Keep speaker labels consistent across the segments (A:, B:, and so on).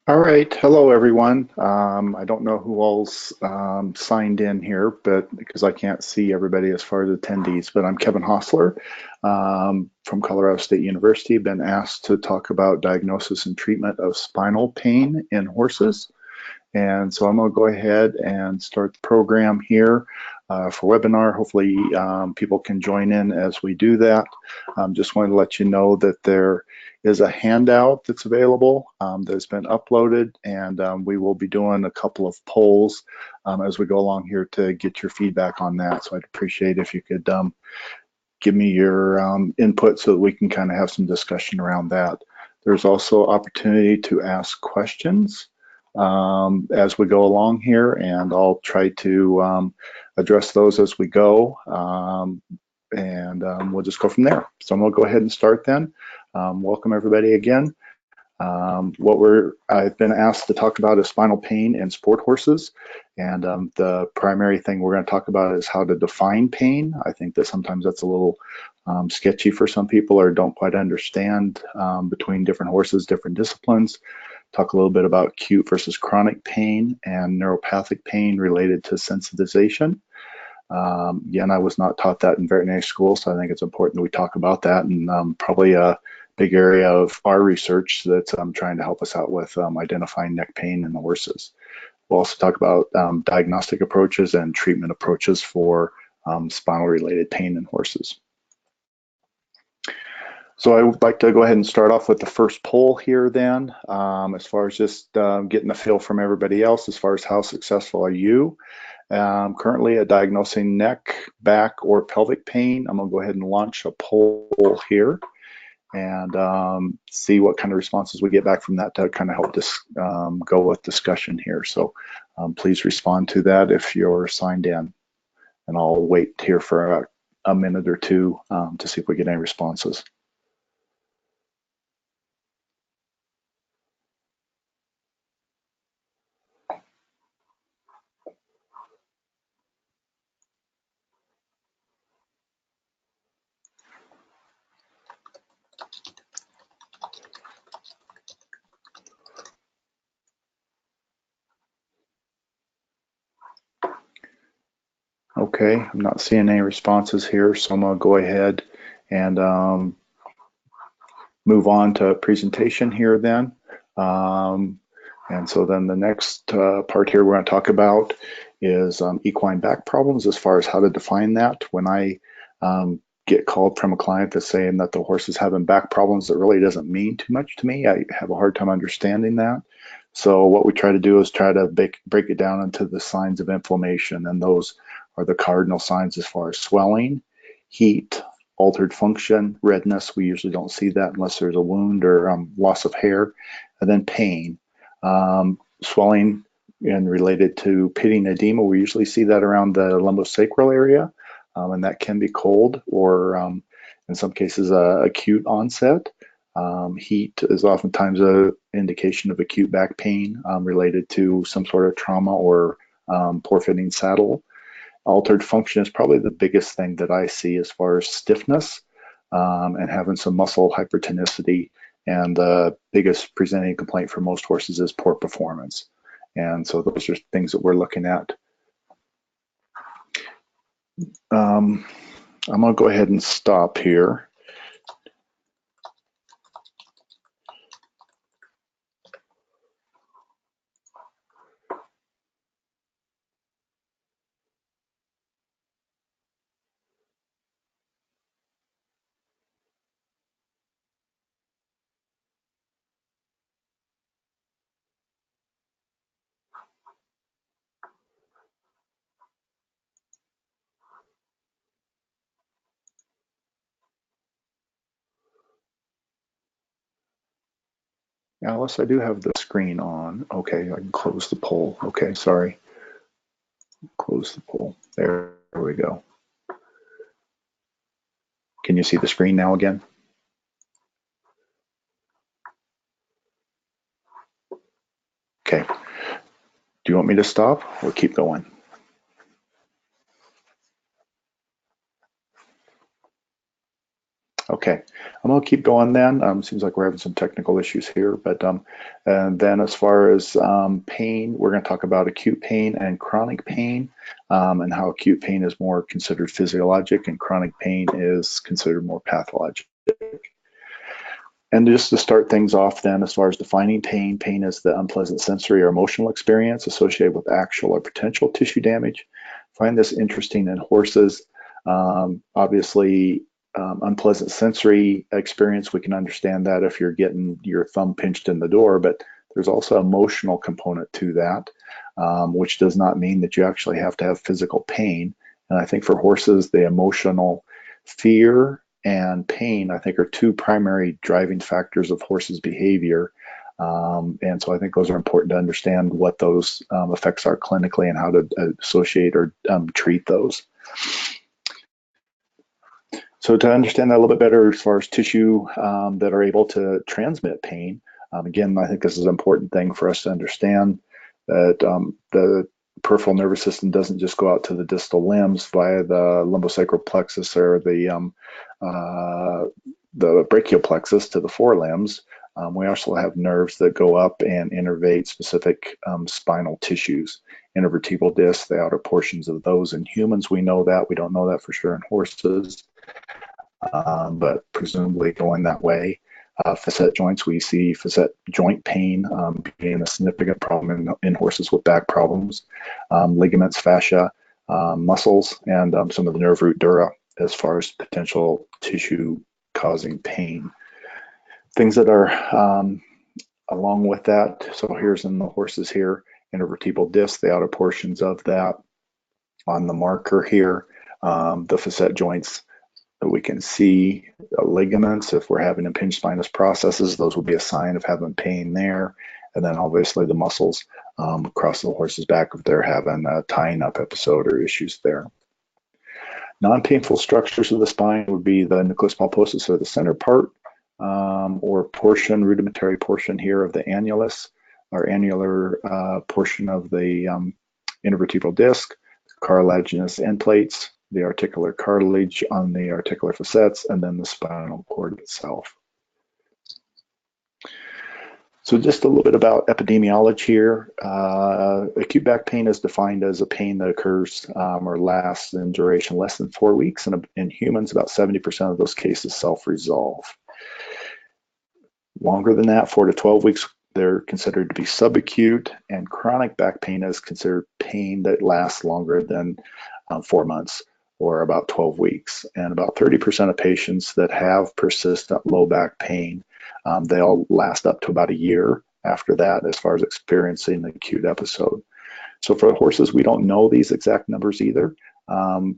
A: All right. Hello, everyone. I don't know who all's signed in here, but because I can't see everybody as far as attendees, but I'm Kevin Haussler from Colorado State University. Been asked to talk about diagnosis and treatment of spinal pain in horses. And so I'm going to go ahead and start the program here for webinar. Hopefully people can join in as we do that. Just wanted to let you know that there is a handout that's available that's been uploaded, and we will be doing a couple of polls as we go along here to get your feedback on that. So I'd appreciate if you could give me your input so that we can kind of have some discussion around that. There's also opportunity to ask questions as we go along here, and I'll try to address those as we go, and we'll just go from there. So I'm gonna go ahead and start then. Welcome everybody again. I've been asked to talk about is spinal pain in sport horses, and the primary thing we're going to talk about is how to define pain. I think that sometimes that's a little sketchy for some people or don't quite understand between different horses, different disciplines. Talk a little bit about acute versus chronic pain and neuropathic pain related to sensitization. Again, I was not taught that in veterinary school, so I think it's important that we talk about that, and probably a big area of our research that's trying to help us out with identifying neck pain in the horses. We'll also talk about diagnostic approaches and treatment approaches for spinal-related pain in horses. So I would like to go ahead and start off with the first poll here then, as far as just getting a feel from everybody else as far as how successful are you currently at diagnosing neck, back, or pelvic pain. I'm going to go ahead and launch a poll here and see what kind of responses we get back from that to kind of help this go with discussion here. So please respond to that if you're signed in, and I'll wait here for a minute or two to see if we get any responses. Okay, I'm not seeing any responses here, so I'm going to go ahead and move on to presentation here then. And so then the next part here we're going to talk about is equine back problems as far as how to define that. When I get called from a client that's saying that the horse is having back problems, that really doesn't mean too much to me. I have a hard time understanding that. So what we try to do is try to break it down into the signs of inflammation, and those are the cardinal signs as far as swelling, heat, altered function, redness. We usually don't see that unless there's a wound or loss of hair, and then pain. Swelling and related to pitting edema, we usually see that around the lumbosacral area, and that can be cold or in some cases acute onset. Heat is oftentimes an indication of acute back pain related to some sort of trauma or poor fitting saddle. Altered function is probably the biggest thing that I see as far as stiffness and having some muscle hypertonicity. And the biggest presenting complaint for most horses is poor performance. And so those are things that we're looking at. I'm going to go ahead and stop here. Alice, I do have the screen on. Okay, I can close the poll. Okay, sorry. Close the poll. There we go. Can you see the screen now again? Okay. Do you want me to stop or keep going? Okay. Okay, I'm gonna keep going then. Seems like we're having some technical issues here, but and then as far as pain, we're gonna talk about acute pain and chronic pain, and how acute pain is more considered physiologic and chronic pain is considered more pathologic. And just to start things off then, as far as defining pain, pain is the unpleasant sensory or emotional experience associated with actual or potential tissue damage. I find this interesting in horses. Obviously, unpleasant sensory experience, we can understand that if you're getting your thumb pinched in the door, but there's also an emotional component to that, which does not mean that you actually have to have physical pain. And I think for horses, the emotional fear and pain, I think, are two primary driving factors of horses' behavior. And so I think those are important to understand what those effects are clinically and how to associate or treat those. So to understand that a little bit better as far as tissue that are able to transmit pain, again, I think this is an important thing for us to understand that the peripheral nervous system doesn't just go out to the distal limbs via the lumbosacral plexus or the brachial plexus to the forelimbs. We also have nerves that go up and innervate specific spinal tissues, intervertebral discs, the outer portions of those. In humans, we know that. We don't know that for sure in horses, but presumably going that way. Facet joints, we see facet joint pain being a significant problem in horses with back problems. Ligaments, fascia, muscles, and some of the nerve root dura as far as potential tissue causing pain. Things that are along with that, so here's in the horses here, intervertebral disc, the outer portions of that. On the marker here, the facet joints, we can see ligaments. If we're having impinged spinous processes, those will be a sign of having pain there. And then obviously the muscles across the horse's back if they're having a tying up episode or issues there. Non-painful structures of the spine would be the nucleus pulposus, or the center part, or portion, rudimentary portion here of the annulus, or annular portion of the intervertebral disc, cartilaginous end plates, the articular cartilage on the articular facets, and then the spinal cord itself. So just a little bit about epidemiology here. Acute back pain is defined as a pain that occurs or lasts in duration less than 4 weeks. And in humans, about 70% of those cases self-resolve. Longer than that, 4 to 12 weeks, they're considered to be subacute, and chronic back pain is considered pain that lasts longer than 4 months, or about 12 weeks. And about 30% of patients that have persistent low back pain, they'll last up to about a year after that as far as experiencing the acute episode. So for horses, we don't know these exact numbers either.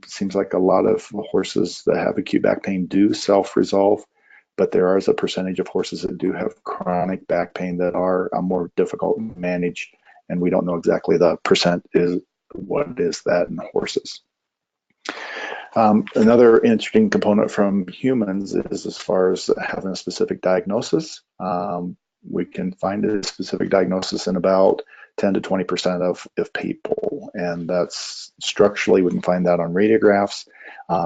A: Seems like a lot of horses that have acute back pain do self-resolve, but there is a percentage of horses that do have chronic back pain that are more difficult to manage, and we don't know exactly the percent is what is that in horses. Another interesting component from humans is as far as having a specific diagnosis. We can find a specific diagnosis in about 10 to 20% of people, and that's structurally, we can find that on radiographs.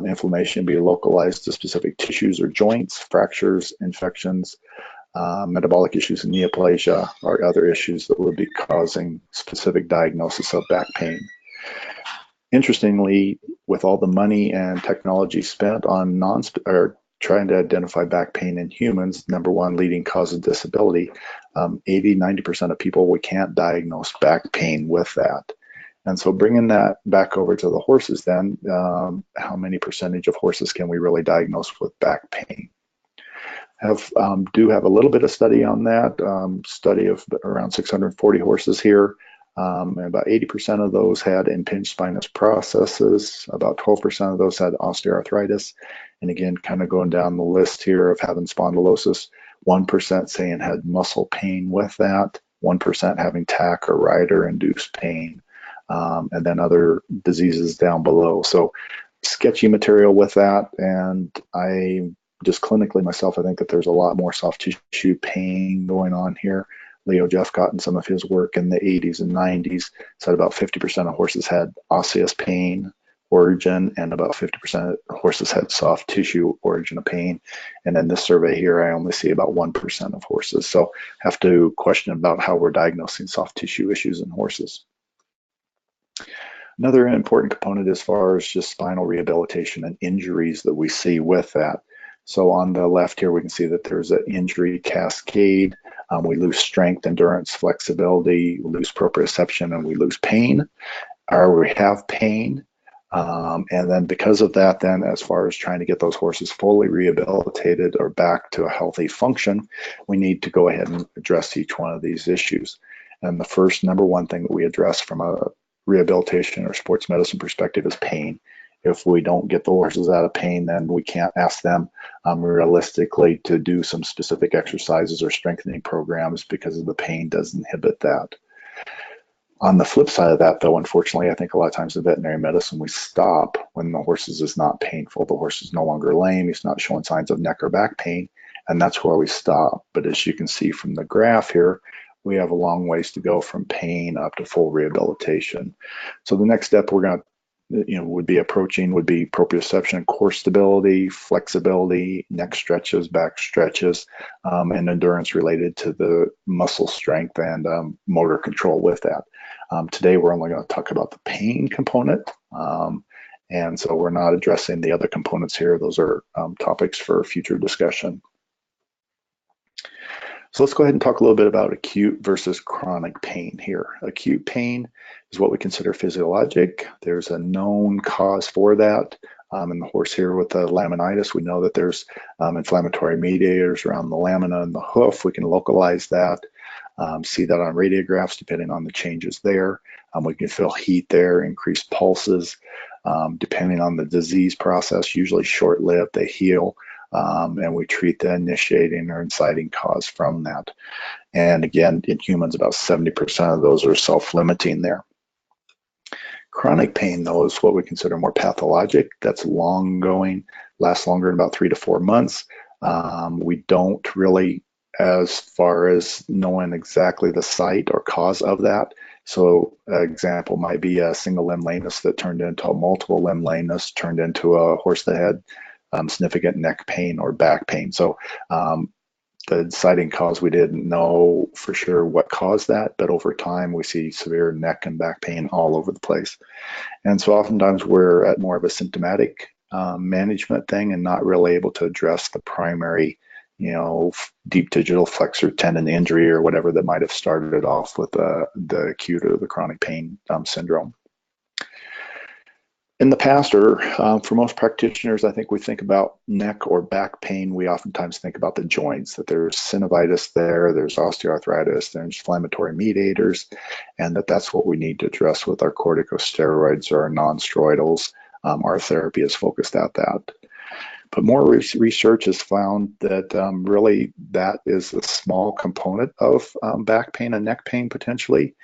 A: Inflammation be localized to specific tissues or joints, fractures, infections, metabolic issues, and neoplasia are other issues that would be causing specific diagnosis of back pain. Interestingly, with all the money and technology spent on trying to identify back pain in humans, number one leading cause of disability, 80–90% of people, we can't diagnose back pain with that. And so bringing that back over to the horses then, how many percentage of horses can we really diagnose with back pain? Do have a little bit of study on that, study of around 640 horses here. And about 80% of those had impinged spinous processes. About 12% of those had osteoarthritis. And again, kind of going down the list here of having spondylosis, 1% saying had muscle pain with that, 1% having TAC or rider-induced pain, and then other diseases down below. So sketchy material with that. And I just clinically myself, I think that there's a lot more soft tissue pain going on here. Leo Jeffcott in some of his work in the 80s and 90s said about 50% of horses had osseous pain, origin, and about 50% of horses had soft tissue origin of pain. And in this survey here, I only see about 1% of horses. So have to question about how we're diagnosing soft tissue issues in horses. Another important component as far as just spinal rehabilitation and injuries that we see with that. So on the left here, we can see that there's an injury cascade. We lose strength, endurance, flexibility, we lose proprioception, and we lose pain, or we have pain. And then because of that, then as far as trying to get those horses fully rehabilitated or back to a healthy function, we need to go ahead and address each one of these issues. And the first number one thing that we address from a rehabilitation or sports medicine perspective is pain. If we don't get the horses out of pain, then we can't ask them realistically to do some specific exercises or strengthening programs because of the pain does inhibit that. On the flip side of that, though, unfortunately, I think a lot of times in veterinary medicine, we stop when the horses is not painful. The horse is no longer lame. He's not showing signs of neck or back pain, and that's where we stop. But as you can see from the graph here, we have a long ways to go from pain up to full rehabilitation. So the next step we're going to would be proprioception, core stability, flexibility, neck stretches, back stretches, and endurance related to the muscle strength and motor control with that. Today, we're only going to talk about the pain component. And so we're not addressing the other components here. Those are topics for future discussion. So let's go ahead and talk a little bit about acute versus chronic pain here. Acute pain is what we consider physiologic. There's a known cause for that. In the horse here with the laminitis, we know that there's inflammatory mediators around the lamina and the hoof. We can localize that, see that on radiographs depending on the changes there. We can feel heat there, increased pulses, depending on the disease process, usually short-lived, they heal. And we treat the initiating or inciting cause from that. And again, in humans, about 70% of those are self-limiting there. Chronic pain, though, is what we consider more pathologic. That's long-going, lasts longer than about 3 to 4 months. We don't really, as far as knowing exactly the site or cause of that. So an example might be a single limb lameness that turned into a multiple limb lameness, turned into a horse that had significant neck pain or back pain. So the inciting cause, we didn't know for sure what caused that, but over time we see severe neck and back pain all over the place. And so oftentimes we're at more of a symptomatic management thing and not really able to address the primary, deep digital flexor tendon injury or whatever that might have started it off with the acute or the chronic pain syndrome. In the past, or for most practitioners, I think we think about neck or back pain. We oftentimes think about the joints, that there's synovitis there, there's osteoarthritis, there's inflammatory mediators, and that's what we need to address with our corticosteroids or our non-steroidals. Our therapy is focused at that. But more research has found that really that is a small component of back pain and neck pain potentially.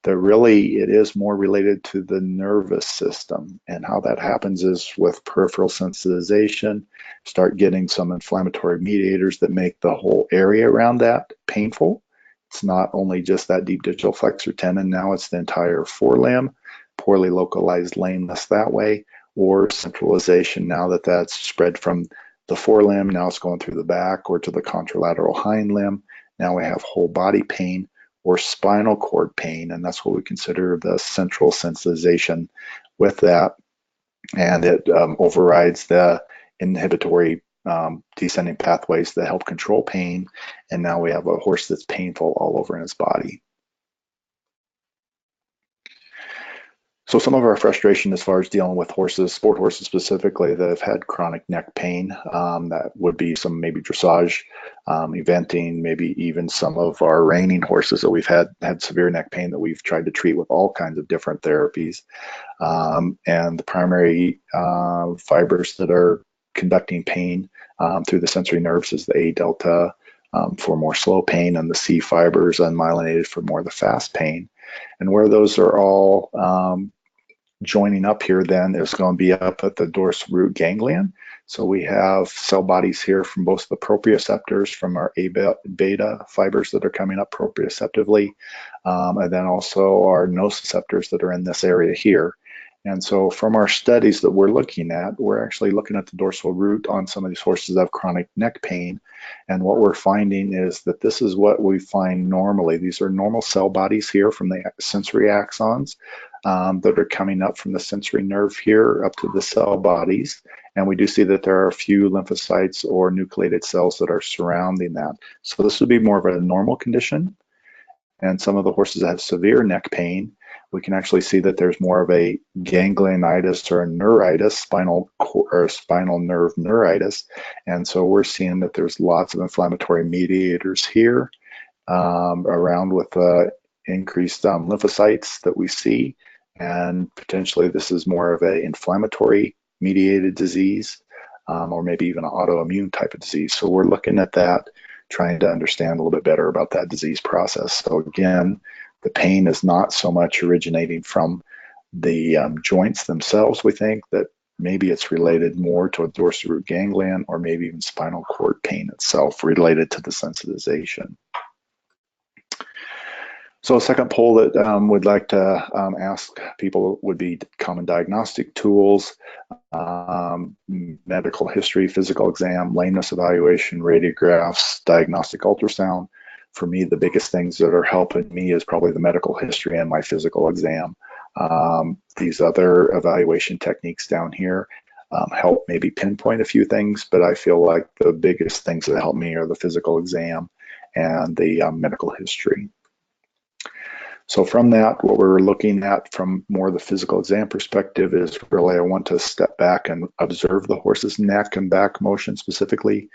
A: That really it is more related to the nervous system, and how that happens is with peripheral sensitization, start getting some inflammatory mediators that make the whole area around that painful. It's not only just that deep digital flexor tendon, now it's the entire forelimb, poorly localized lameness that way, or centralization now that that's spread from the forelimb, now it's going through the back or to the contralateral hind limb. Now we have whole body pain or spinal cord pain, and that's what we consider the central sensitization with that. And it overrides the inhibitory descending pathways that help control pain, and now we have a horse that's painful all over in his body. So some of our frustration as far as dealing with horses, sport horses specifically, that have had chronic neck pain, that would be some maybe dressage, eventing, maybe even some of our reining horses that we've had severe neck pain that we've tried to treat with all kinds of different therapies. And the primary fibers that are conducting pain through the sensory nerves is the A delta for more slow pain, and the C fibers unmyelinated for more of the fast pain. And where those are all joining up here then is going to be up at the dorsal root ganglion. So we have cell bodies here from both the proprioceptors from our A beta fibers that are coming up proprioceptively, and then also our nociceptors that are in this area here. And so from our studies that we're looking at, we're actually looking at the dorsal root on some of these horses that have chronic neck pain. And what we're finding is that this is what we find normally. These are normal cell bodies here from the sensory axons that are coming up from the sensory nerve here up to the cell bodies. And we do see that there are a few lymphocytes or nucleated cells that are surrounding that. So this would be more of a normal condition. And some of the horses that have severe neck pain, we can actually see that there's more of a ganglionitis or a neuritis, spinal nerve neuritis. And so we're seeing that there's lots of inflammatory mediators here around with increased lymphocytes that we see. And potentially this is more of an inflammatory mediated disease or maybe even an autoimmune type of disease. So we're looking at that, trying to understand a little bit better about that disease process. So again, the pain is not so much originating from the joints themselves. We think that maybe it's related more to a dorsal root ganglion or maybe even spinal cord pain itself related to the sensitization. So a second poll that we'd like to ask people would be common diagnostic tools, medical history, physical exam, lameness evaluation, radiographs, diagnostic ultrasound. For me, the biggest things that are helping me is probably the medical history and my physical exam. These other evaluation techniques down here help maybe pinpoint a few things, but I feel like the biggest things that help me are the physical exam and the medical history. So from that, what we're looking at from more the physical exam perspective is really I want to step back and observe the horse's neck and back motion specifically,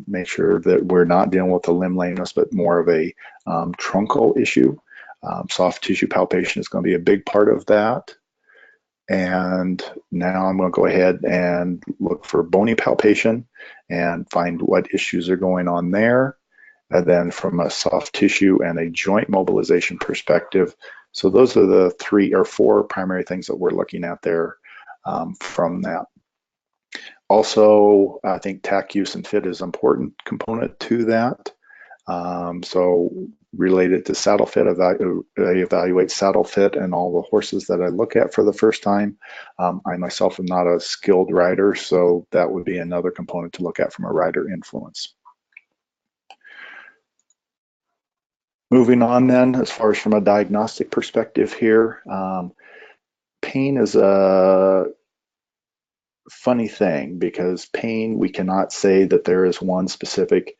A: make sure that we're not dealing with the limb lameness, but more of a truncal issue. Soft tissue palpation is going to be a big part of that. And now I'm going to go ahead and look for bony palpation and find what issues are going on there. And then from a soft tissue and a joint mobilization perspective. So those are the 3 or 4 primary things that we're looking at there from that. Also, I think tack use and fit is an important component to that. So related to saddle fit, I evaluate saddle fit and all the horses that I look at for the first time. I myself am not a skilled rider, so that would be another component to look at from a rider influence. Moving on then, as far as from a diagnostic perspective here, pain is a funny thing because pain, we cannot say that there is one specific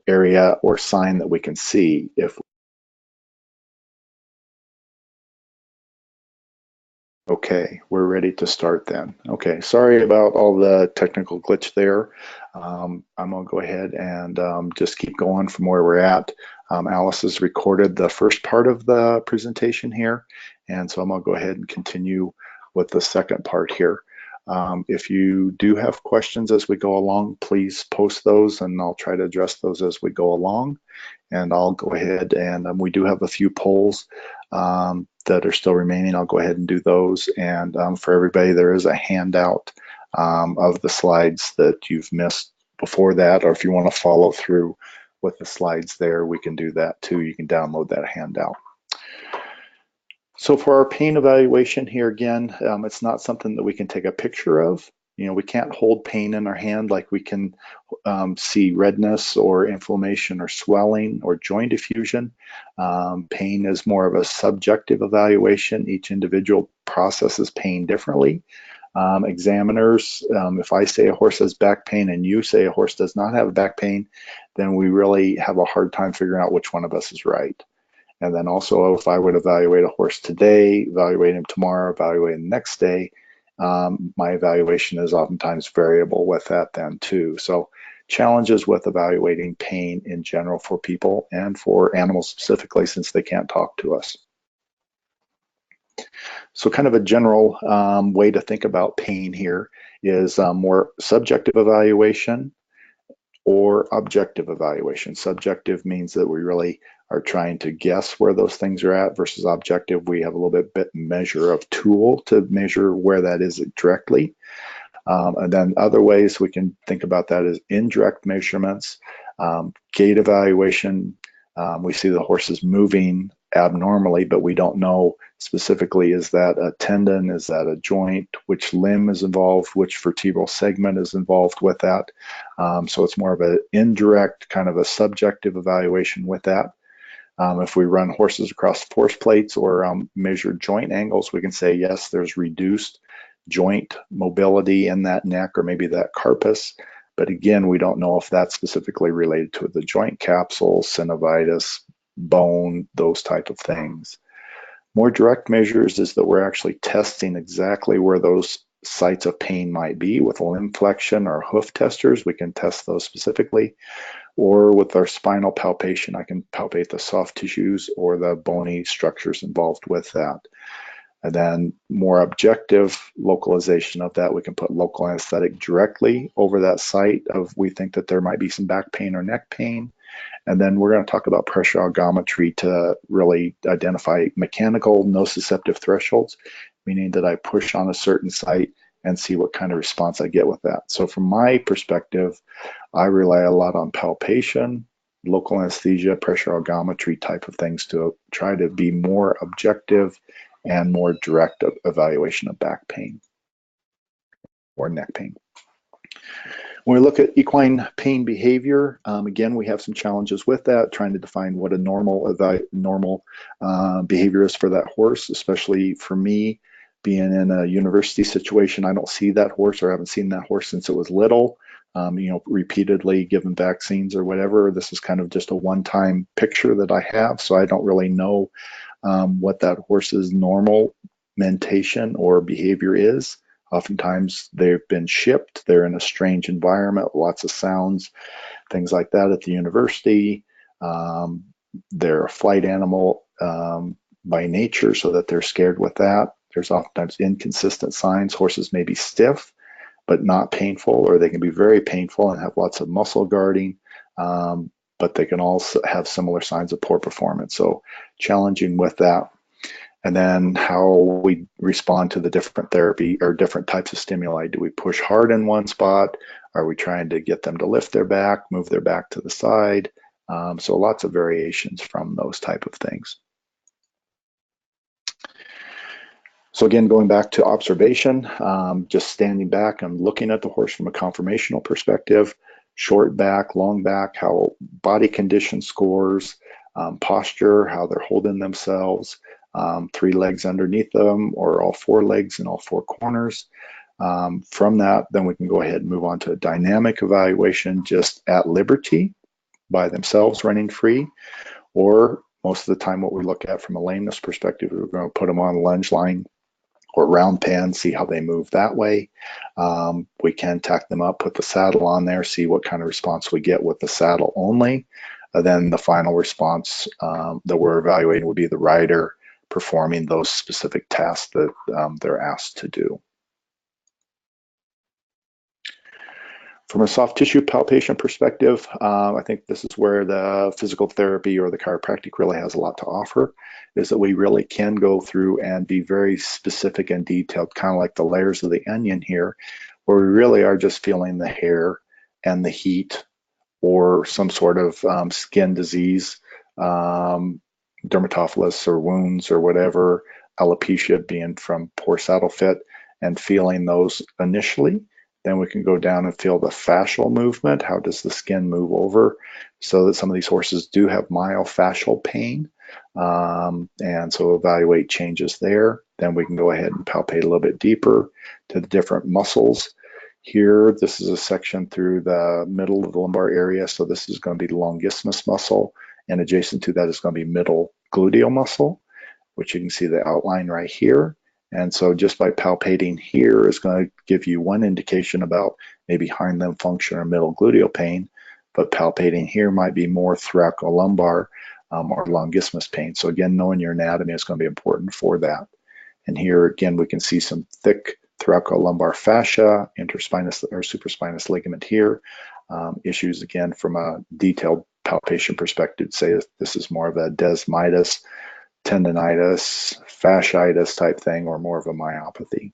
A: area or sign that we can see. Okay, we're ready to start then. Okay, sorry about all the technical glitch there. I'm gonna go ahead and just keep going from where we're at. Alice has recorded the first part of the presentation here, and so I'm gonna go ahead and continue with the second part here. If you do have questions as we go along, please post those and I'll try to address those as we go along. And I'll go ahead and we do have a few polls that are still remaining. I'll go ahead and do those. And for everybody, there is a handout of the slides that you've missed before that, or if you want to follow through with the slides there, we can do that too. You can download that handout. So for our pain evaluation here again, it's not something that we can take a picture of. You know, we can't hold pain in our hand like we can see redness or inflammation or swelling or joint effusion. Pain is more of a subjective evaluation. Each individual processes pain differently. Examiners, if I say a horse has back pain and you say a horse does not have back pain, then we really have a hard time figuring out which one of us is right. And then also, if I would evaluate a horse today, evaluate him tomorrow, evaluate him the next day, my evaluation is oftentimes variable with that then too. So challenges with evaluating pain in general for people and for animals specifically, since they can't talk to us. So kind of a general way to think about pain here is more subjective evaluation or objective evaluation. Subjective means that we really are trying to guess where those things are at, versus objective, we have a little bit measure of tool to measure where that is directly. And then other ways we can think about that is indirect measurements, gait evaluation. We see the horses moving abnormally, but we don't know specifically, is that a tendon, is that a joint, which limb is involved, which vertebral segment is involved with that. So it's more of an indirect, kind of a subjective evaluation with that. If we run horses across force plates or measure joint angles, we can say, yes, there's reduced joint mobility in that neck or maybe that carpus. But again, we don't know if that's specifically related to the joint capsule, synovitis, bone, those type of things. More direct measures is that we're actually testing exactly where those sites of pain might be with limb flexion or hoof testers. We can test those specifically. Or with our spinal palpation, I can palpate the soft tissues or the bony structures involved with that. And then more objective localization of that, we can put local anesthetic directly over that site of we think that there might be some back pain or neck pain. And then we're going to talk about pressure algometry to really identify mechanical nociceptive thresholds, meaning that I push on a certain site and see what kind of response I get with that. So from my perspective, I rely a lot on palpation, local anesthesia, pressure algometry type of things to try to be more objective and more direct evaluation of back pain or neck pain. When we look at equine pain behavior, again, we have some challenges with that, trying to define what a normal behavior is for that horse, especially for me, being in a university situation. I don't see that horse or haven't seen that horse since it was little, repeatedly given vaccines or whatever. This is kind of just a one-time picture that I have, so I don't really know what that horse's normal mentation or behavior is. Oftentimes they've been shipped, they're in a strange environment, lots of sounds, things like that at the university. They're a flight animal by nature, so that they're scared with that. There's oftentimes inconsistent signs. Horses may be stiff, but not painful, or they can be very painful and have lots of muscle guarding, but they can also have similar signs of poor performance. So challenging with that. And then how we respond to the different therapy or different types of stimuli. Do we push hard in one spot? Are we trying to get them to lift their back, move their back to the side? So lots of variations from those type of things. So again, going back to observation, just standing back and looking at the horse from a conformational perspective, short back, long back, how body condition scores, posture, how they're holding themselves, 3 legs underneath them or all 4 legs in all 4 corners. From that, then we can go ahead and move on to a dynamic evaluation just at liberty by themselves running free, or most of the time what we look at from a lameness perspective, we're going to put them on a lunge line or round pen, see how they move that way. We can tack them up, put the saddle on there, see what kind of response we get with the saddle only. Then the final response that we're evaluating would be the rider performing those specific tasks that they're asked to do. From a soft tissue palpation perspective, I think this is where the physical therapy or the chiropractic really has a lot to offer, is that we really can go through and be very specific and detailed, kind of like the layers of the onion here, where we really are just feeling the hair and the heat or some sort of skin disease, dermatophilus or wounds or whatever, alopecia being from poor saddle fit, and feeling those initially. Then we can go down and feel the fascial movement. How does the skin move over? So that some of these horses do have myofascial pain. And so evaluate changes there. Then we can go ahead and palpate a little bit deeper to the different muscles. Here, this is a section through the middle of the lumbar area. So this is going to be the longissimus muscle. And adjacent to that is going to be middle gluteal muscle, which you can see the outline right here. And so just by palpating here is going to give you one indication about maybe hind limb function or middle gluteal pain, but palpating here might be more thoracolumbar or longissimus pain. So again, knowing your anatomy is going to be important for that. And here again, we can see some thick thoracolumbar fascia, interspinous or supraspinous ligament here. Issues again from a detailed palpation perspective, say this is more of a desmitis, tendonitis, fasciitis type thing, or more of a myopathy.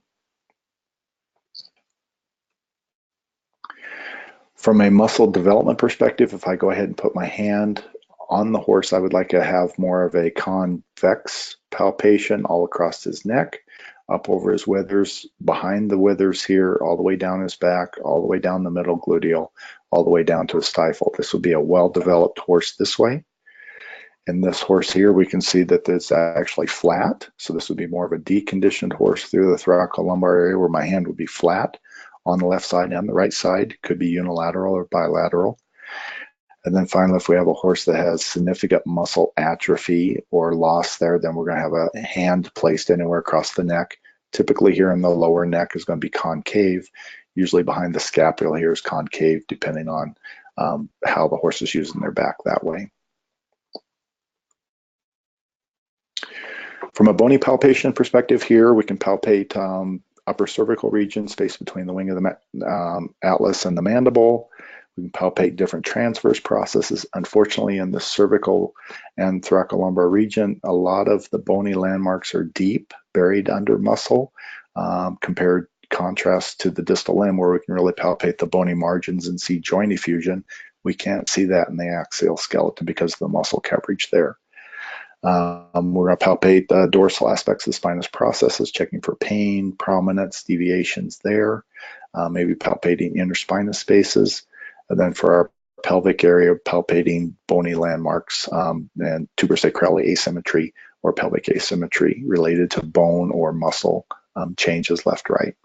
A: From a muscle development perspective, if I go ahead and put my hand On the horse, I would like to have more of a convex palpation all across his neck, up over his withers, behind the withers here, all the way down his back, all the way down the middle gluteal, all the way down to his stifle. This would be a well-developed horse this way. In this horse here, we can see that it's actually flat. So this would be more of a deconditioned horse through the thoracolumbar area where my hand would be flat on the left side and the right side, could be unilateral or bilateral. And then finally, if we have a horse that has significant muscle atrophy or loss there, then we're going to have a hand placed anywhere across the neck. Typically here in the lower neck is going to be concave. Usually behind the scapula here is concave, depending on how the horse is using their back that way. From a bony palpation perspective here, we can palpate upper cervical region, space between the wing of the atlas and the mandible. We can palpate different transverse processes. Unfortunately, in the cervical and thoracolumbar region, a lot of the bony landmarks are deep, buried under muscle, compared contrast to the distal limb where we can really palpate the bony margins and see joint effusion. We can't see that in the axial skeleton because of the muscle coverage there. We're going to palpate the dorsal aspects of the spinous processes, checking for pain, prominence, deviations there, maybe palpating interspinous spaces. And then for our pelvic area, palpating bony landmarks and tuberosacral asymmetry or pelvic asymmetry related to bone or muscle changes left-right.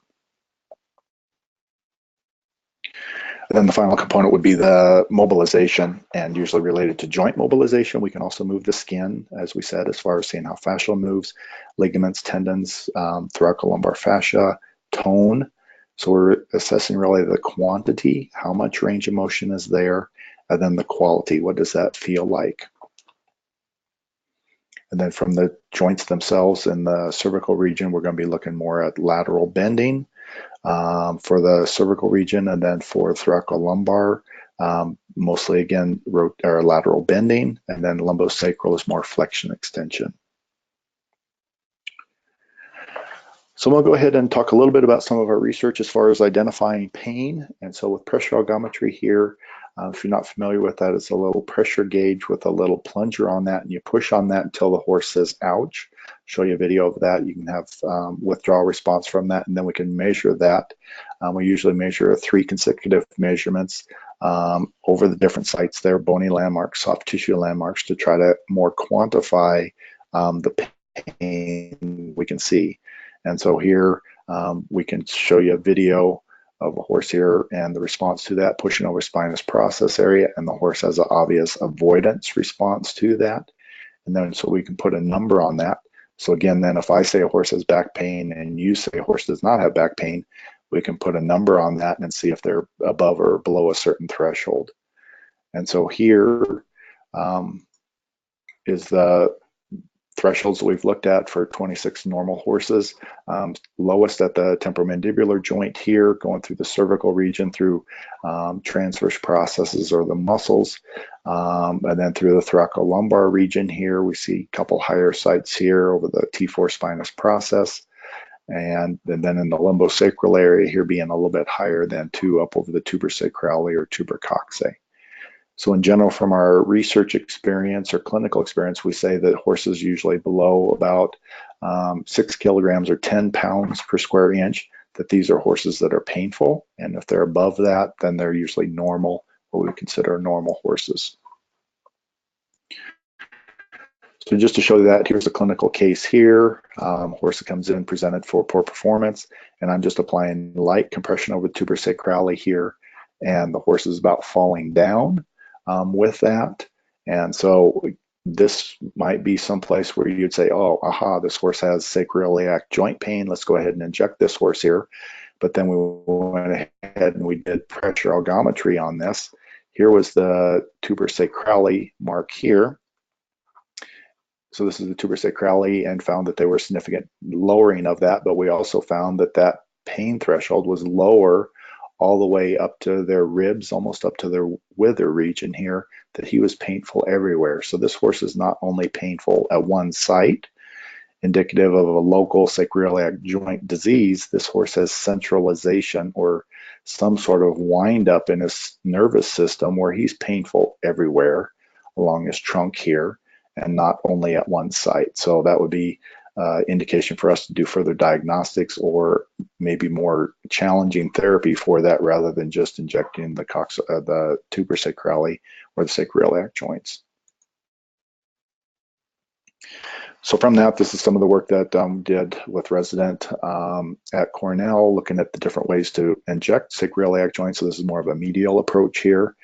A: And then the final component would be the mobilization, and usually related to joint mobilization. We can also move the skin, as we said, as far as seeing how fascia moves, ligaments, tendons, thoracolumbar fascia, tone. So we're assessing really the quantity, how much range of motion is there, and then the quality, what does that feel like? And then from the joints themselves in the cervical region, we're going to be looking more at lateral bending for the cervical region, and then for thoracolumbar, mostly again lateral bending, and then lumbosacral is more flexion extension. So we'll go ahead and talk a little bit about some of our research as far as identifying pain. And so with pressure algometry here, if you're not familiar with that, it's a little pressure gauge with a little plunger on that, and you push on that until the horse says ouch. Show you a video of that. You can have withdrawal response from that, and then we can measure that. We usually measure 3 consecutive measurements over the different sites there, bony landmarks, soft tissue landmarks, to try to more quantify the pain we can see. And so here we can show you a video of a horse here and the response to that, pushing over spinous process area, and the horse has an obvious avoidance response to that. And then so we can put a number on that. So again, then if I say a horse has back pain and you say a horse does not have back pain, we can put a number on that and see if they're above or below a certain threshold. And so here is the thresholds that we've looked at for 26 normal horses. Lowest at the temporomandibular joint here, going through the cervical region, through transverse processes or the muscles, and then through the thoracolumbar region here. We see a couple higher sites here over the T4 spinous process, and then in the lumbosacral area here being a little bit higher than 2 up over the tubersacrale or tubercoxae. So in general, from our research experience or clinical experience, we say that horses usually below about 6 kilograms or 10 pounds per square inch, that these are horses that are painful. And if they're above that, then they're usually normal, what we consider normal horses. So just to show you that, here's a clinical case here. Horse that comes in presented for poor performance, and I'm just applying light compression over the tubersacrale here, and the horse is about falling down with that. And so this might be someplace where you'd say, oh, aha, this horse has sacroiliac joint pain. Let's go ahead and inject this horse here. But then we went ahead and we did pressure algometry on this. Here was the tubersacrale mark here. So this is the tubersacrale, and found that there were significant lowering of that, but we also found that that pain threshold was lower all the way up to their ribs, almost up to their wither region here, that he was painful everywhere. So this horse is not only painful at one site, indicative of a local sacroiliac joint disease. This horse has centralization or some sort of wind up in his nervous system where he's painful everywhere along his trunk here and not only at one site. So that would be indication for us to do further diagnostics or maybe more challenging therapy for that rather than just injecting the tuber sacrali or the sacroiliac joints. So from that, this is some of the work that did with resident at Cornell, looking at the different ways to inject sacroiliac joints. So this is more of a medial approach here.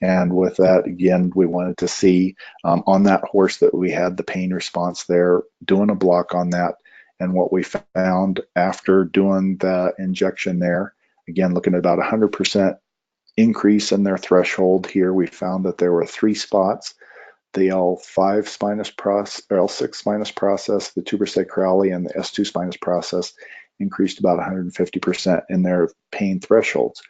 A: And with that, again, we wanted to see on that horse that we had the pain response there, doing a block on that. And what we found after doing the injection there, again, looking at about 100% increase in their threshold here, we found that there were 3 spots. The L5 spinous process, or L6 spinous process, the tuber sacrali, and the S2 spinous process increased about 150% in their pain thresholds.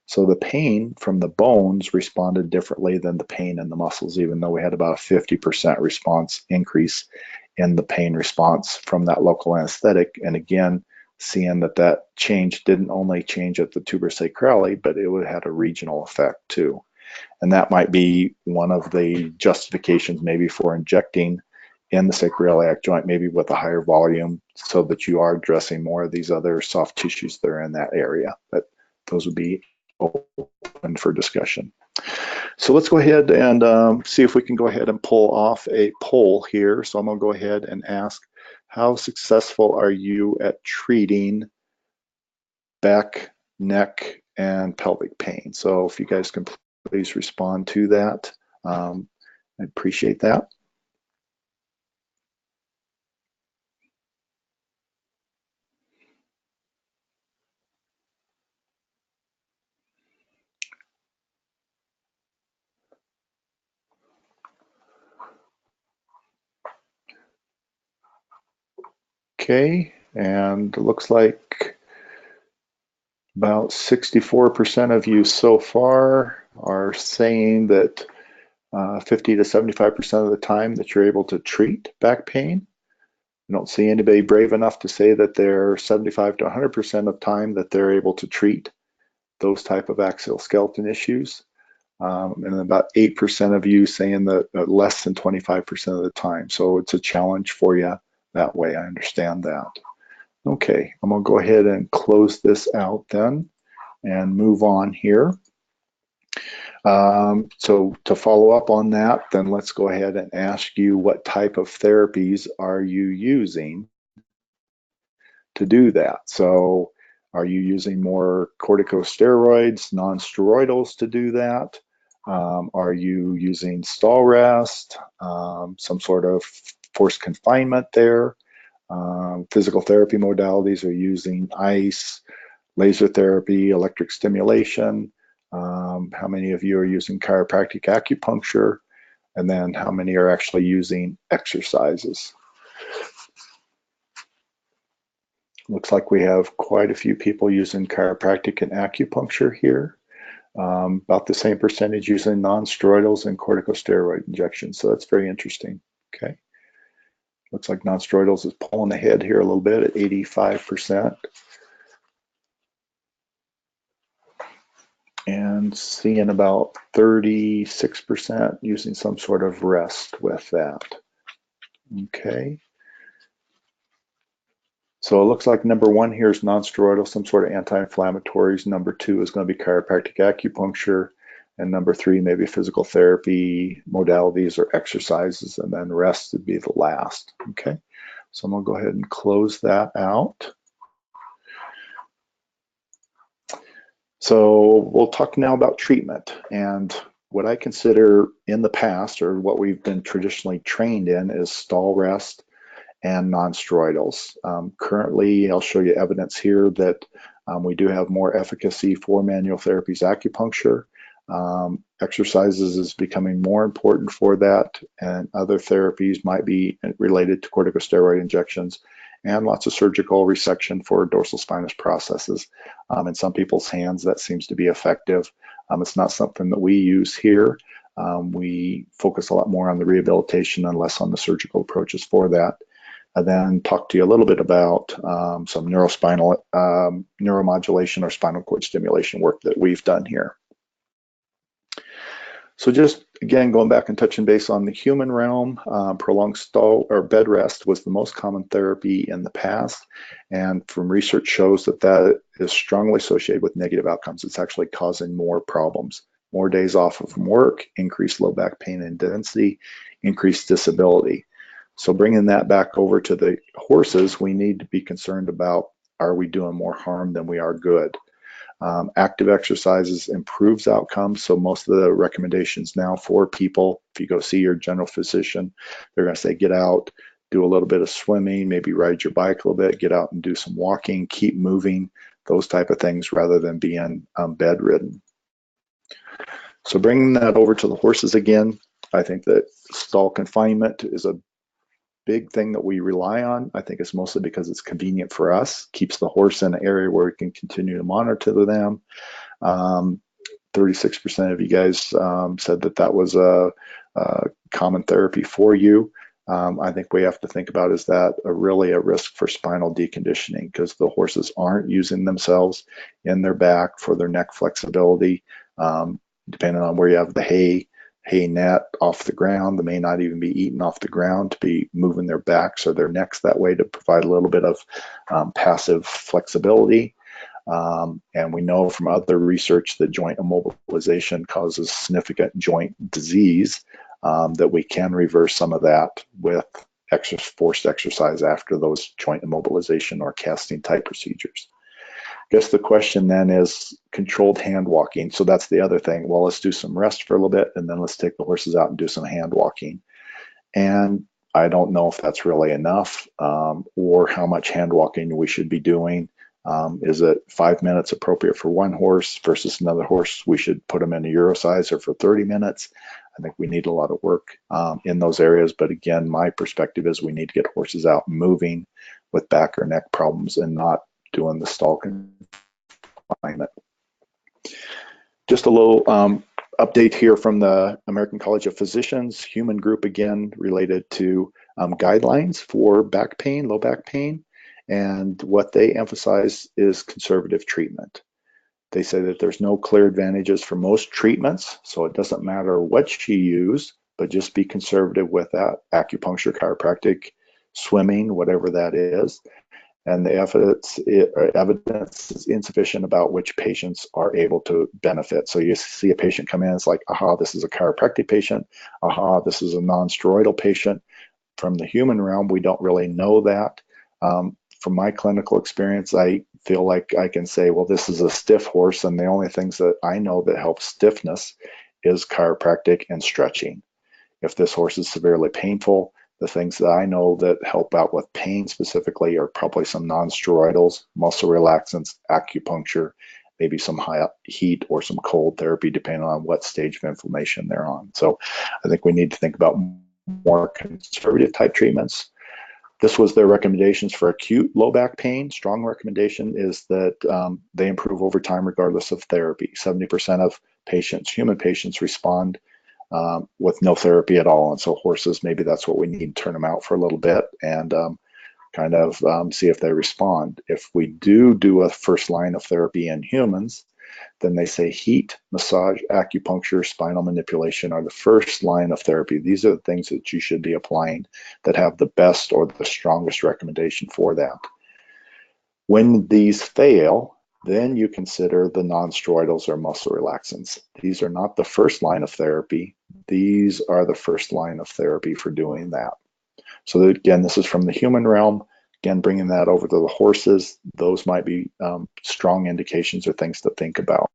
A: So the pain from the bones responded differently than the pain in the muscles, even though we had about a 50% response increase in the pain response from that local anesthetic. And again, seeing that that change didn't only change at the tuber sacrali, but it had a regional effect too. And that might be one of the justifications maybe for injecting in the sacroiliac joint, maybe with a higher volume, so that you are addressing more of these other soft tissues that are in that area. But those would be open for discussion. So let's go ahead and see if we can go ahead and pull off a poll here. So I'm going to go ahead and ask, how successful are you at treating back, neck, and pelvic pain? So if you guys can please respond to that. I appreciate that. Okay, and it looks like about 64% of you so far are saying that 50 to 75% of the time that you're able to treat back pain. I don't see anybody brave enough to say that they're 75 to 100% of time that they're able to treat those type of axial skeleton issues. And about 8% of you saying that less than 25% of the time. So it's a challenge for you that way. I understand that. Okay, I'm going to go ahead and close this out then and move on here. So to follow up on that, then let's go ahead and ask you, what type of therapies are you using to do that? So are you using more corticosteroids, non-steroidals to do that? Are you using stall rest, some sort of forced confinement there? Physical therapy modalities are using ice, laser therapy, electric stimulation. How many of you are using chiropractic acupuncture? And then how many are actually using exercises? Looks like we have quite a few people using chiropractic and acupuncture here. About the same percentage using non-steroidals and corticosteroid injections. So that's very interesting. Okay. Looks like non-steroidals is pulling ahead here a little bit at 85%. And seeing about 36% using some sort of rest with that. Okay. So it looks like number 1 here is non-steroidal, some sort of anti-inflammatories. Number 2 is going to be chiropractic acupuncture. And number 3, maybe physical therapy modalities or exercises. And then rest would be the last. Okay. So I'm going to go ahead and close that out. So we'll talk now about treatment, and what I consider in the past, or what we've been traditionally trained in, is stall rest and non-steroidals. Currently, I'll show you evidence here that we do have more efficacy for manual therapies, acupuncture. Exercises is becoming more important for that, and other therapies might be related to corticosteroid injections, and lots of surgical resection for dorsal spinous processes. In some people's hands, that seems to be effective. It's not something that we use here. We focus a lot more on the rehabilitation and less on the surgical approaches for that. And then talk to you a little bit about some neurospinal neuromodulation or spinal cord stimulation work that we've done here. So just again, going back and touching base on the human realm, prolonged stall or bed rest was the most common therapy in the past. And from research shows that that is strongly associated with negative outcomes. It's actually causing more problems, more days off from work, increased low back pain and density, increased disability. So bringing that back over to the horses, we need to be concerned about, are we doing more harm than we are good? Active exercises improves outcomes. So most of the recommendations now for people, if you go see your general physician, they're going to say, get out, do a little bit of swimming, maybe ride your bike a little bit, get out and do some walking, keep moving, those type of things rather than being bedridden. So bringing that over to the horses again, I think that stall confinement is a big thing that we rely on. I think it's mostly because it's convenient for us, keeps the horse in an area where we can continue to monitor them. 36% of you guys said that that was a common therapy for you. I think we have to think about, is that really a risk for spinal deconditioning, because the horses aren't using themselves in their back for their neck flexibility. Depending on where you have the hay net off the ground, they may not even be eaten off the ground to be moving their backs or their necks that way to provide a little bit of passive flexibility. And we know from other research that joint immobilization causes significant joint disease, that we can reverse some of that with forced exercise after those joint immobilization or casting type procedures. I guess the question then is controlled hand walking. So that's the other thing. Well, let's do some rest for a little bit, and then let's take the horses out and do some hand walking. And I don't know if that's really enough, or how much hand walking we should be doing. Is it 5 minutes appropriate for one horse versus another horse? We should put them in a Eurosizer for 30 minutes. I think we need a lot of work in those areas. But again, my perspective is we need to get horses out moving with back or neck problems and not doing the stall confinement. Just a little update here from the American College of Physicians human group, again related to guidelines for back pain, low back pain, and what they emphasize is conservative treatment. They say that there's no clear advantages for most treatments, so it doesn't matter what you use, but just be conservative with that: acupuncture, chiropractic, swimming, whatever that is. And the evidence is insufficient about which patients are able to benefit. So you see a patient come in, it's like, aha, this is a chiropractic patient. Aha, this is a non-steroidal patient. From the human realm, we don't really know that. From my clinical experience, I feel like I can say, well, this is a stiff horse, and the only things that I know that help stiffness is chiropractic and stretching. If this horse is severely painful, the things that I know that help out with pain specifically are probably some non-steroidals, muscle relaxants, acupuncture, maybe some high heat or some cold therapy, depending on what stage of inflammation they're on. So I think we need to think about more conservative type treatments. This was their recommendations for acute low back pain. Strong recommendation is that they improve over time regardless of therapy. 70% of patients, human patients, respond with no therapy at all. And so horses, maybe that's what we need to turn them out for a little bit and kind of see if they respond. If we do a first line of therapy in humans, then they say heat, massage, acupuncture, spinal manipulation are the first line of therapy. These are the things that you should be applying that have the best or the strongest recommendation for that. When these fail, then you consider the non-steroidals or muscle relaxants. These are not the first line of therapy. These are the first line of therapy for doing that. So again, this is from the human realm. Again, bringing that over to the horses, those might be strong indications or things to think about.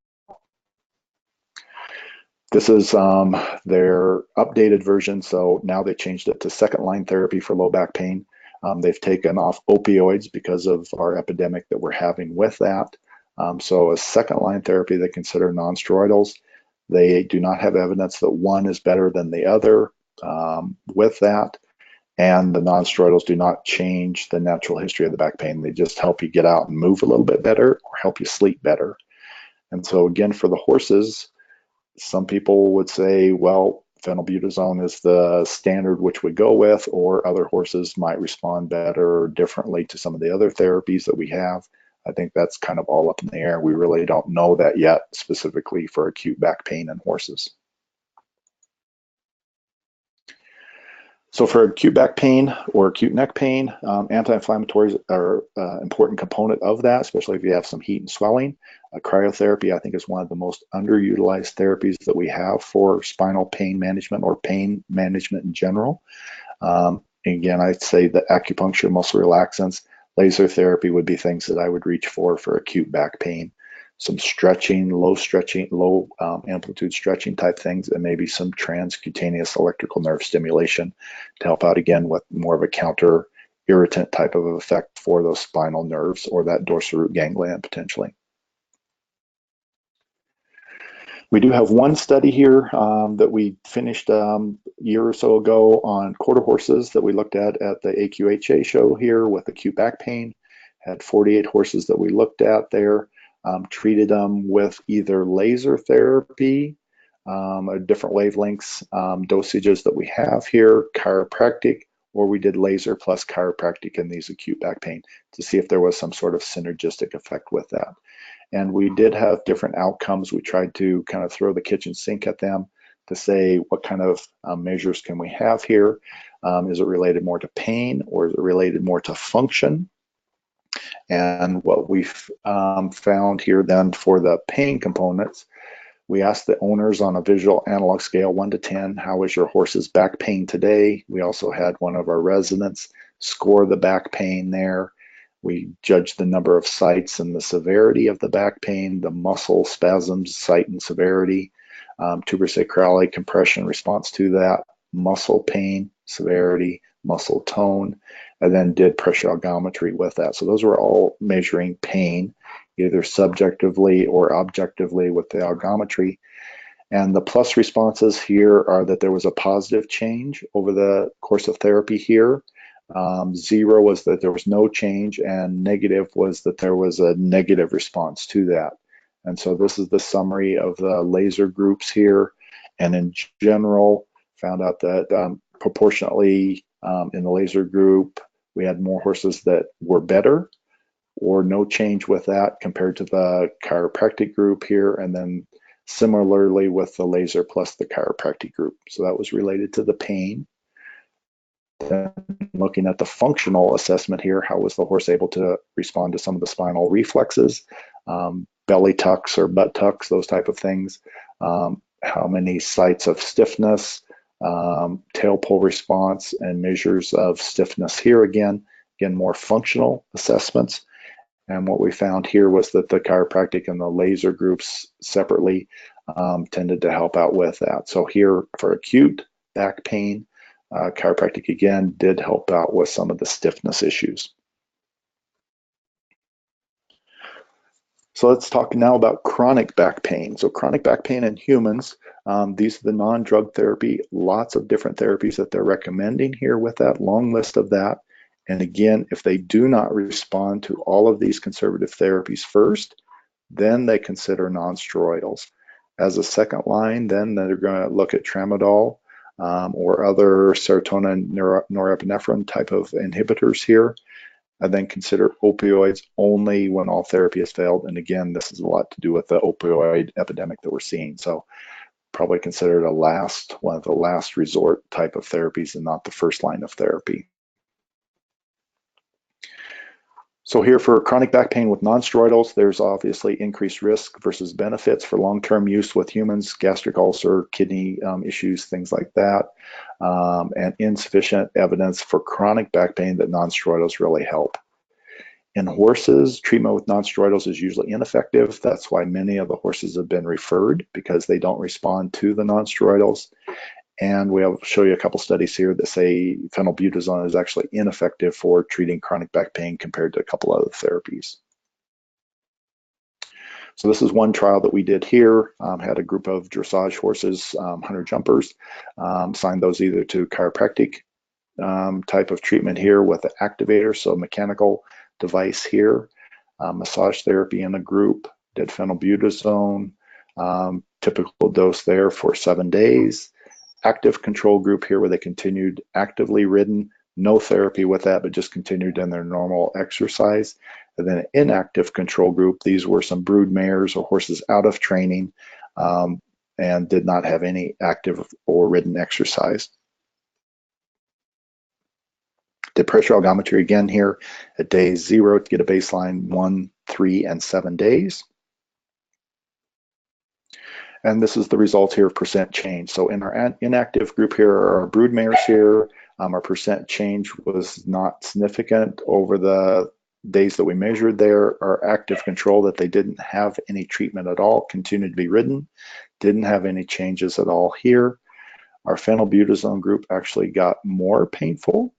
A: This is their updated version. So now they changed it to second line therapy for low back pain. They've taken off opioids because of our epidemic that we're having with that. So a second line therapy, they consider non-steroidals. They do not have evidence that one is better than the other with that. And the non-steroidals do not change the natural history of the back pain. They just help you get out and move a little bit better or help you sleep better. And so again, for the horses, some people would say, well, phenylbutazone is the standard which we go with, or other horses might respond better or differently to some of the other therapies that we have. I think that's kind of all up in the air. We really don't know that yet, specifically for acute back pain in horses. So for acute back pain or acute neck pain, anti-inflammatories are an important component of that, especially if you have some heat and swelling. Cryotherapy, I think, is one of the most underutilized therapies that we have for spinal pain management or pain management in general. Again, I'd say that acupuncture, muscle relaxants, laser therapy would be things that I would reach for acute back pain. Some stretching, low amplitude stretching type things, and maybe some transcutaneous electrical nerve stimulation to help out again with more of a counter irritant type of effect for those spinal nerves or that dorsal root ganglion potentially. We do have one study here that we finished a year or so ago on quarter horses that we looked at the AQHA show here with acute back pain. Had 48 horses that we looked at there, treated them with either laser therapy, different wavelengths, dosages that we have here, chiropractic, or we did laser plus chiropractic in these acute back pain to see if there was some sort of synergistic effect with that. And we did have different outcomes. We tried to kind of throw the kitchen sink at them to say what kind of measures can we have here? Is it related more to pain or is it related more to function? And what we've found here then for the pain components, we asked the owners on a visual analog scale 1 to 10, how is your horse's back pain today? We also had one of our residents score the back pain there. We judged the number of sites and the severity of the back pain, the muscle spasms, site and severity, tuberosacralic compression response to that, muscle pain, severity, muscle tone, and then did pressure algometry with that. So those were all measuring pain, either subjectively or objectively with the algometry. And the plus responses here are that there was a positive change over the course of therapy here. 0 was that there was no change, and negative was that there was a negative response to that. And so this is the summary of the laser groups here. And in general, found out that proportionately in the laser group, we had more horses that were better or no change with that compared to the chiropractic group here. And then similarly with the laser plus the chiropractic group. So that was related to the pain. Then looking at the functional assessment here, how was the horse able to respond to some of the spinal reflexes, belly tucks or butt tucks, those type of things, how many sites of stiffness, tail pull response, and measures of stiffness here again more functional assessments. And what we found here was that the chiropractic and the laser groups separately tended to help out with that. So here for acute back pain, chiropractic again did help out with some of the stiffness issues. So let's talk now about chronic back pain. So chronic back pain in humans, these are the non-drug therapy, lots of different therapies that they're recommending here with that long list of that. And again, if they do not respond to all of these conservative therapies first, then they consider non-steroidals. As a second line, then they're going to look at tramadol or other serotonin norepinephrine type of inhibitors here, and then consider opioids only when all therapy has failed. And again, this is a lot to do with the opioid epidemic that we're seeing. So probably considered one of the last resort type of therapies and not the first line of therapy. So here for chronic back pain with non-steroidals, there's obviously increased risk versus benefits for long-term use with humans, gastric ulcer, kidney issues, things like that, and insufficient evidence for chronic back pain that non-steroidals really help. In horses, treatment with non-steroidals is usually ineffective. That's why many of the horses have been referred, because they don't respond to the non-steroidals. And we'll show you a couple studies here that say phenylbutazone is actually ineffective for treating chronic back pain compared to a couple other therapies. So this is one trial that we did here. Had a group of dressage horses, hunter jumpers, signed those either to chiropractic type of treatment here with the activator, so mechanical device here, massage therapy in a group, did phenylbutazone, typical dose there for 7 days. Active control group here where they continued actively ridden, no therapy with that, but just continued in their normal exercise. And then inactive control group, these were some brood mares or horses out of training and did not have any active or ridden exercise. Did pressure algometry again here at day 0 to get a baseline 1, 3, and 7 days. And this is the results here of percent change. So in our inactive group here are our brood mares here. Our percent change was not significant over the days that we measured there. Our active control, that they didn't have any treatment at all, continued to be ridden, didn't have any changes at all here. Our phenylbutazone group actually got more painful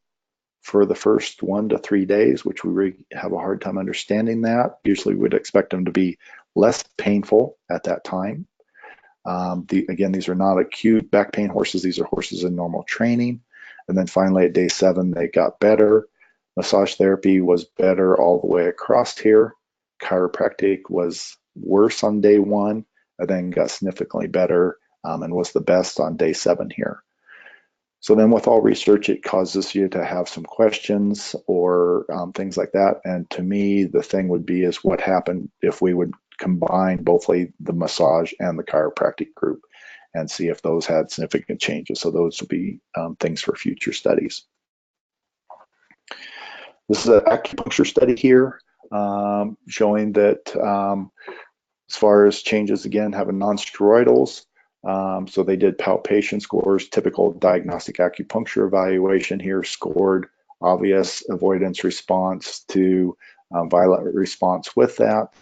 A: for the first 1 to 3 days, which we really have a hard time understanding that. Usually we'd expect them to be less painful at that time. Again, these are not acute back pain horses. These are horses in normal training. And then finally at day 7, they got better. Massage therapy was better all the way across here. Chiropractic was worse on day 1, and then got significantly better and was the best on day 7 here. So then with all research, it causes you to have some questions or things like that. And to me, the thing would be is what happened if we would combine both the massage and the chiropractic group and see if those had significant changes. So those will be things for future studies. This is an acupuncture study here showing that as far as changes, again, having non-steroidals. So they did palpation scores, typical diagnostic acupuncture evaluation here, scored obvious avoidance response to violent response with that.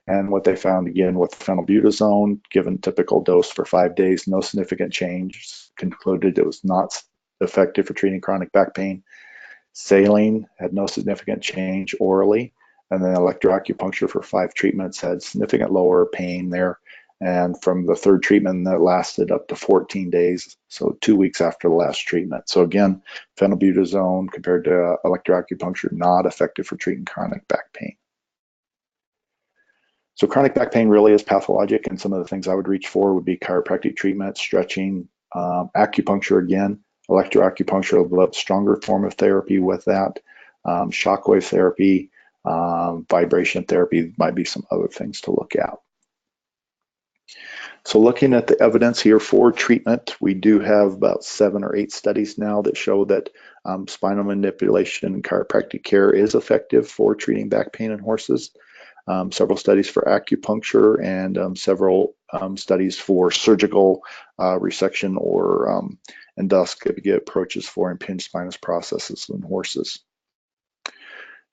A: And what they found, again, with phenylbutazone, given typical dose for 5 days, no significant change, concluded it was not effective for treating chronic back pain. Saline had no significant change orally, and then electroacupuncture for 5 treatments had significant lower pain there. And from the 3rd treatment, that lasted up to 14 days, so 2 weeks after the last treatment. So again, phenylbutazone compared to electroacupuncture, not effective for treating chronic back pain. So chronic back pain really is pathologic, and some of the things I would reach for would be chiropractic treatment, stretching, acupuncture again, electroacupuncture, a little stronger form of therapy with that, shockwave therapy, vibration therapy might be some other things to look at. So looking at the evidence here for treatment, we do have about 7 or 8 studies now that show that spinal manipulation and chiropractic care is effective for treating back pain in horses. Several studies for acupuncture and several studies for surgical resection or endoscopy approaches for impinged spinous processes in horses.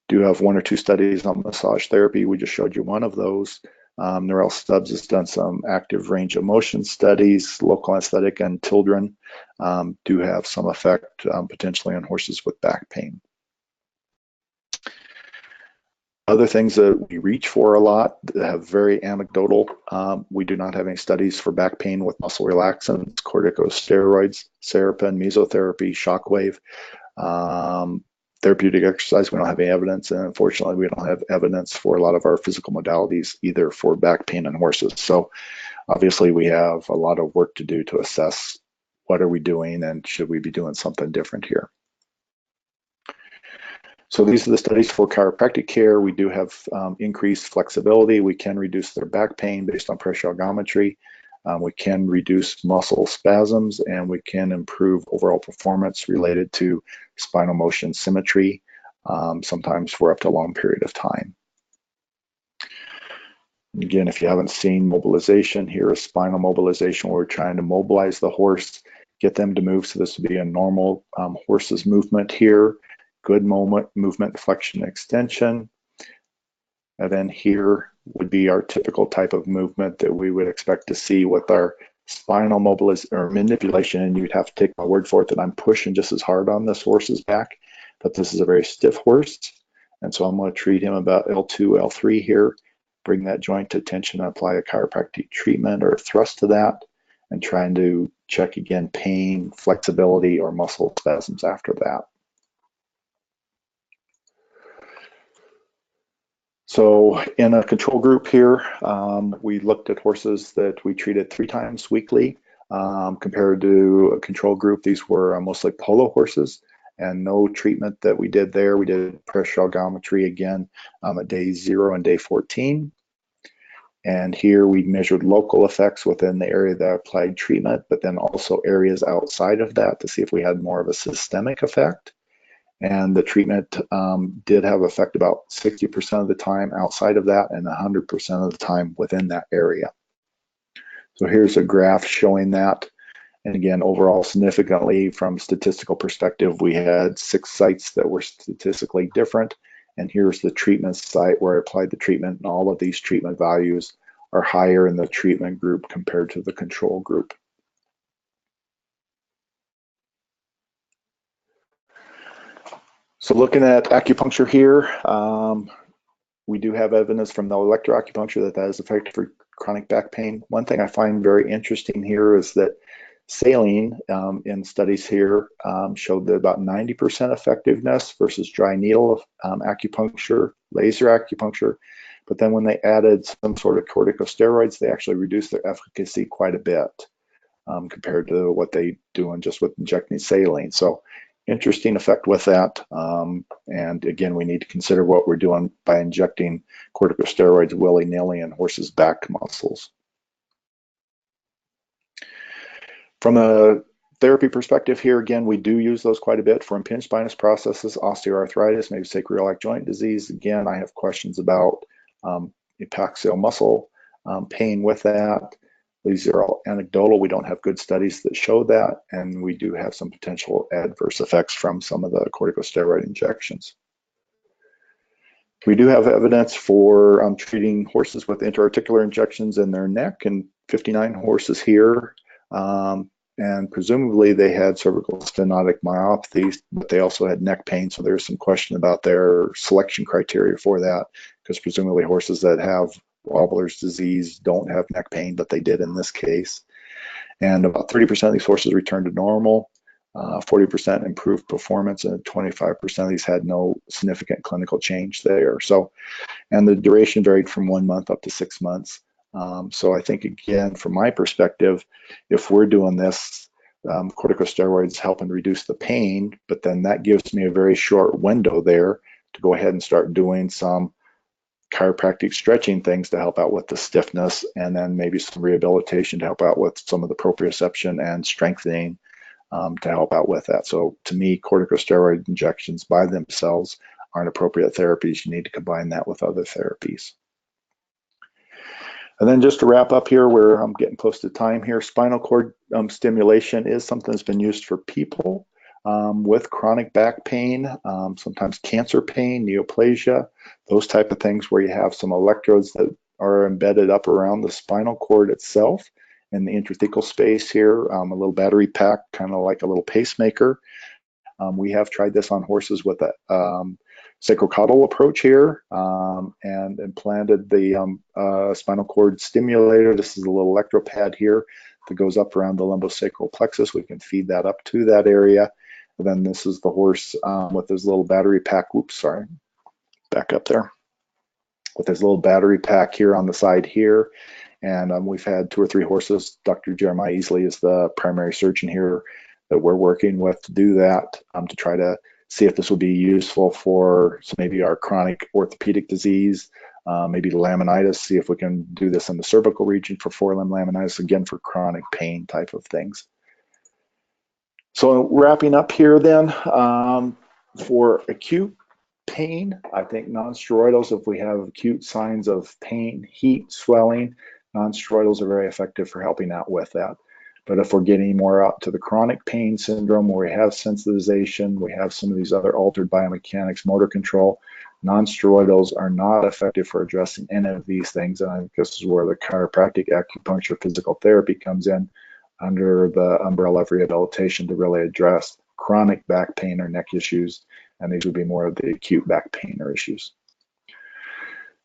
A: Do have 1 or 2 studies on massage therapy. We just showed you one of those. Neural Stubbs has done some active range of motion studies. Local anesthetic and children do have some effect potentially on horses with back pain. Other things that we reach for a lot that have very anecdotal, we do not have any studies for back pain with muscle relaxants, corticosteroids, Serapin, mesotherapy, shockwave, therapeutic exercise. We don't have any evidence, and unfortunately we don't have evidence for a lot of our physical modalities either for back pain in horses. So obviously we have a lot of work to do to assess what are we doing and should we be doing something different here. So these are the studies for chiropractic care. We do have increased flexibility. We can reduce their back pain based on pressure algometry. We can reduce muscle spasms, and we can improve overall performance related to spinal motion symmetry, sometimes for up to a long period of time. Again, if you haven't seen mobilization, here is spinal mobilization, where we're trying to mobilize the horse, get them to move. So this would be a normal horse's movement here. Good movement, flexion, extension. And then here would be our typical type of movement that we would expect to see with our spinal mobilization or manipulation. And you'd have to take my word for it that I'm pushing just as hard on this horse's back, but this is a very stiff horse. And so I'm going to treat him about L2, L3 here, bring that joint to tension and apply a chiropractic treatment or thrust to that, and trying to check again pain, flexibility, or muscle spasms after that. So in a control group here, we looked at horses that we treated 3 times weekly compared to a control group. These were mostly polo horses, and no treatment that we did there. We did pressure algometry again at day 0 and day 14. And here we measured local effects within the area that applied treatment, but then also areas outside of that to see if we had more of a systemic effect. and the treatment did have effect about 60% of the time outside of that and 100% of the time within that area. So here's a graph showing that. And again, overall significantly from statistical perspective, we had 6 sites that were statistically different. And here's the treatment site where I applied the treatment, and all of these treatment values are higher in the treatment group compared to the control group. So looking at acupuncture here, we do have evidence from the electroacupuncture that is effective for chronic back pain. One thing I find very interesting here is that saline in studies here showed that about 90% effectiveness versus dry needle acupuncture, laser acupuncture. But then when they added some sort of corticosteroids, they actually reduced their efficacy quite a bit compared to what they do just with injecting saline. So interesting effect with that. And again, we need to consider what we're doing by injecting corticosteroids willy-nilly in horses' back muscles. From a therapy perspective here, again, we do use those quite a bit for impinged spinous processes, osteoarthritis, maybe sacroiliac joint disease. Again, I have questions about epaxial muscle pain with that. These are all anecdotal. We don't have good studies that show that, and we do have some potential adverse effects from some of the corticosteroid injections. We do have evidence for treating horses with intra-articular injections in their neck, and 59 horses here. And presumably they had cervical stenotic myopathy, but they also had neck pain. So there's some question about their selection criteria for that, because presumably horses that have Wobbler's disease don't have neck pain, but they did in this case. And about 30% of these horses returned to normal, 40% improved performance, and 25% of these had no significant clinical change there. So, and the duration varied from 1 month up to 6 months. So I think, again, from my perspective, if we're doing this, corticosteroids helping reduce the pain, but then that gives me a very short window there to go ahead and start doing some chiropractic stretching things to help out with the stiffness, and then maybe some rehabilitation to help out with some of the proprioception and strengthening to help out with that. So to me, corticosteroid injections by themselves aren't appropriate therapies. You need to combine that with other therapies. And then just to wrap up here, where I'm getting close to time here, spinal cord stimulation is something that's been used for people with chronic back pain, sometimes cancer pain, neoplasia, those type of things where you have some electrodes that are embedded up around the spinal cord itself in the intrathecal space here, a little battery pack, kind of like a little pacemaker. We have tried this on horses with a sacrocaudal approach here and implanted the spinal cord stimulator. This is a little electropad here that goes up around the lumbosacral plexus. We can feed that up to that area. And then this is the horse with his little battery pack. Oops, sorry, back up there. With his little battery pack here on the side here. And we've had 2 or 3 horses. Dr. Jeremiah Easley is the primary surgeon here that we're working with to do that, to try to see if this will be useful for maybe our chronic orthopedic disease, maybe laminitis, see if we can do this in the cervical region for forelimb laminitis, again for chronic pain type of things. So wrapping up here then, for acute pain, I think non-steroidals, if we have acute signs of pain, heat, swelling, non-steroidals are very effective for helping out with that. But if we're getting more out to the chronic pain syndrome where we have sensitization, we have some of these other altered biomechanics, motor control, non-steroidals are not effective for addressing any of these things. And I think this is where the chiropractic, acupuncture, physical therapy comes in under the umbrella of rehabilitation to really address chronic back pain or neck issues. And these would be more of the acute back pain or issues.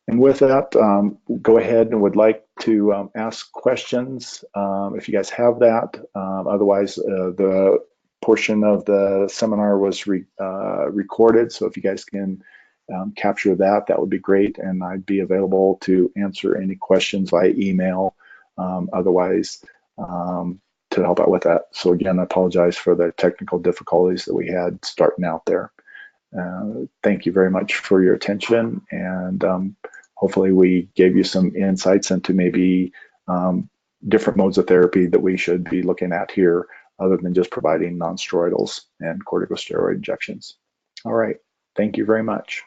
A: And with that, go ahead and would like to ask questions if you guys have that. Otherwise, the portion of the seminar was recorded. So if you guys can capture that, that would be great. And I'd be available to answer any questions via email, otherwise, to help out with that. So again, I apologize for the technical difficulties that we had starting out there. Thank you very much for your attention, and hopefully we gave you some insights into maybe different modes of therapy that we should be looking at here, other than just providing non-steroidals and corticosteroid injections. All right. Thank you very much.